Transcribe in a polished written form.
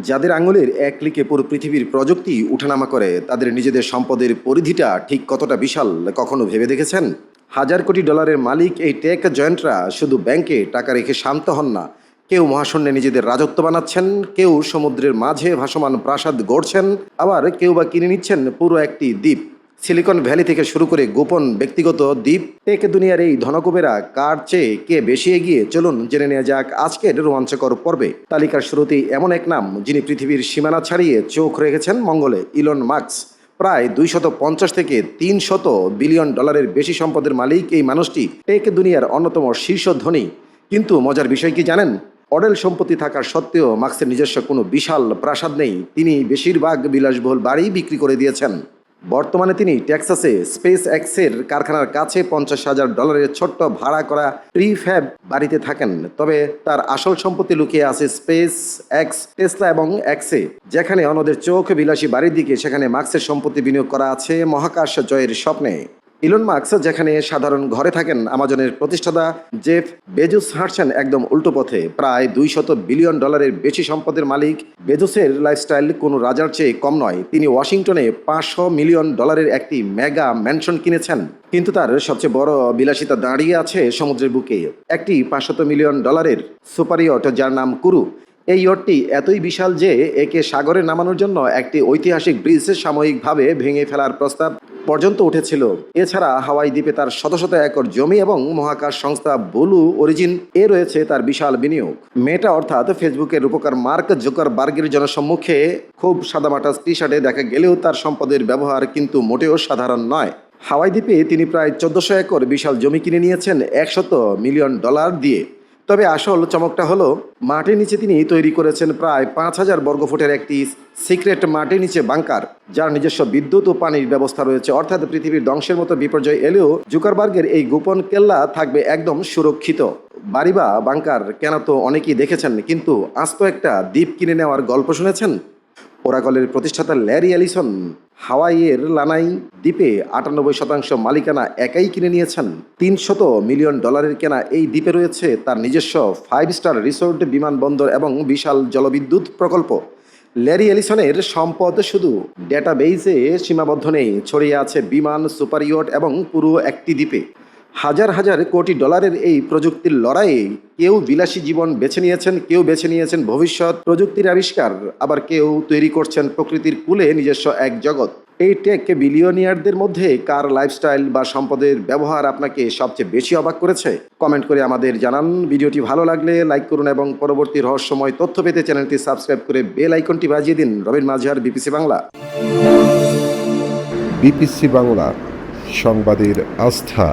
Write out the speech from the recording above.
যাদের আঙুলের এক ক্লিকে পুরো পৃথিবীর প্রযুক্তি উঠানামা করে, তাদের নিজেদের সম্পদের পরিধিটা ঠিক কতটা বিশাল কখনো ভেবে দেখেছেন? হাজার কোটি ডলারের মালিক এই টেক জয়েন্টরা শুধু ব্যাংকে টাকা রেখে শান্ত হন না। কেউ মহাশূন্যে নিজেদের রাজত্ব বানাচ্ছেন, কেউ সমুদ্রের মাঝে ভাসমান প্রাসাদ গড়ছেন, আবার কেউ বা কিনে নিচ্ছেন পুরো একটি দ্বীপ। সিলিকন ভ্যালি থেকে শুরু করে গোপন ব্যক্তিগত দ্বীপ, টেক দুনিয়ার এই ধনকুবেরা কার চেয়ে কে বেশি এগিয়ে, চলুন জেনে নেওয়া যাক আজকের রোমাঞ্চকর পর্বে। তালিকার শুরুতেই এমন এক নাম যিনি পৃথিবীর সীমানা ছাড়িয়ে চোখ রেখেছেন মঙ্গলে, ইলন মাস্ক। প্রায় 250 থেকে 300 বিলিয়ন ডলারের বেশি সম্পদের মালিক এই মানুষটি টেক দুনিয়ার অন্যতম শীর্ষ ধনী। কিন্তু মজার বিষয় কি জানেন? অডেল সম্পত্তি থাকার সত্ত্বেও মাস্কের নিজস্ব কোনো বিশাল প্রাসাদ নেই। তিনি বেশিরভাগ বিলাসবহুল বাড়ি বিক্রি করে দিয়েছেন। বর্তমানে তিনি টেক্সাসে স্পেস এক্সের কারখানার কাছে $50,000 ছোট্ট ভাড়া করা প্রিফ্যাব বাড়িতে থাকেন। তবে তার আসল সম্পত্তি লুকিয়ে আছে স্পেস এক্স, টেসলা এবং এক্সে। যেখানে অন্যদের চোখ বিলাসী বাড়ির দিকে, সেখানে মাস্কের সম্পত্তি বিনিয়োগ করা আছে মহাকাশ জয়ের স্বপ্নে। ইলন মাস্ক যেখানে সাধারণ ঘরে থাকেন, আমাজনের প্রতিষ্ঠাতা জেফ বেজোস হাঁটছেন একদম উল্টো পথে। প্রায় $200 বিলিয়ন বেশি সম্পদের মালিক বেজোসের লাইফস্টাইল কোনো রাজার চেয়ে কম নয়। তিনি ওয়াশিংটনে $500 মিলিয়ন একটি মেগা ম্যানশন কিনেছেন। কিন্তু তার সবচেয়ে বড় বিলাসিতা দাঁড়িয়ে আছে সমুদ্রের বুকে, একটি $500 মিলিয়ন সুপার ইয়ট যার নাম কুরু। এই ইয়টটি এতই বিশাল যে একে সাগরে নামানোর জন্য একটি ঐতিহাসিক ব্রিজ সাময়িকভাবে ভেঙে ফেলার প্রস্তাব পর্যন্ত উঠেছিল। এছাড়া হাওয়াই দ্বীপে তার শত শত একর জমি এবং মহাকাশ সংস্থা ব্লু অরিজিন এ রয়েছে তার বিশাল বিনিয়োগ। মেটা অর্থাৎ ফেসবুকের রূপকার মার্ক জুকারবার্গের জনসম্মুখে খুব সাদামাটা টি শার্টে দেখা গেলেও তার সম্পদের ব্যবহার কিন্তু মোটেও সাধারণ নয়। হাওয়াই দ্বীপে তিনি প্রায় 1400 একর বিশাল জমি কিনে নিয়েছেন $100 মিলিয়ন দিয়ে। তবে আসল চমকটা হলো, মাটির নিচে তিনি তৈরি করেছেন প্রায় 5000 বর্গফুটের একটি সিক্রেট মাটির নিচে বাংকার, যার নিজস্ব বিদ্যুৎ ও পানির ব্যবস্থা রয়েছে। অর্থাৎ পৃথিবীর ধ্বংসের মতো বিপর্যয় এলেও জুকারবার্গের এই গোপন কেল্লা থাকবে একদম সুরক্ষিত। বাড়ি বা বাংকার কেন তো অনেকেই দেখেছেন, কিন্তু আস্ত একটা দ্বীপ কিনে নেওয়ার গল্প শুনেছেন? ওরাকলের প্রতিষ্ঠাতা ল্যারি এলিসন হাওয়াইয়ের লানাই দ্বীপে 98% মালিকানা একাই কিনে নিয়েছেন। $300 মিলিয়ন কেনা এই দ্বীপে রয়েছে তার নিজস্ব 5 স্টার রিসোর্ট, বিমানবন্দর এবং বিশাল জলবিদ্যুৎ প্রকল্প। ল্যারি এলিসনের সম্পদ শুধু ডেটাবেইসে সীমাবদ্ধ নেই, ছড়িয়ে আছে বিমান, সুপার ইয়ট এবং পুরো একটি দ্বীপে। হাজার হাজার কোটি ডলারের এই প্রযুক্তির লড়াইয়ে কেউ বিলাসী জীবন বেছে নিয়েছেন, কেউ বেছে নিয়েছেন ভবিষ্যৎ প্রযুক্তির আবিষ্কার, আবার কেউ তৈরি করছেন প্রকৃতির কূলে নিজস্ব এক জগৎ। এই টেক বিলিয়নিয়ারদের মধ্যে কার লাইফস্টাইল বা সম্পদের ব্যবহার আপনাকে সবচেয়ে বেশি অবাক করেছে? কমেন্ট করে আমাদের জানান। ভিডিওটি ভালো লাগলে লাইক করুন এবং পরবর্তী রহস্যময় তথ্য পেতে চ্যানেলটি সাবস্ক্রাইব করে বেল আইকনটি বাজিয়ে দিন। রবিন মাঝার, বিপিসি বাংলা। বিপিসি বাংলা, সংবাদের আস্থা।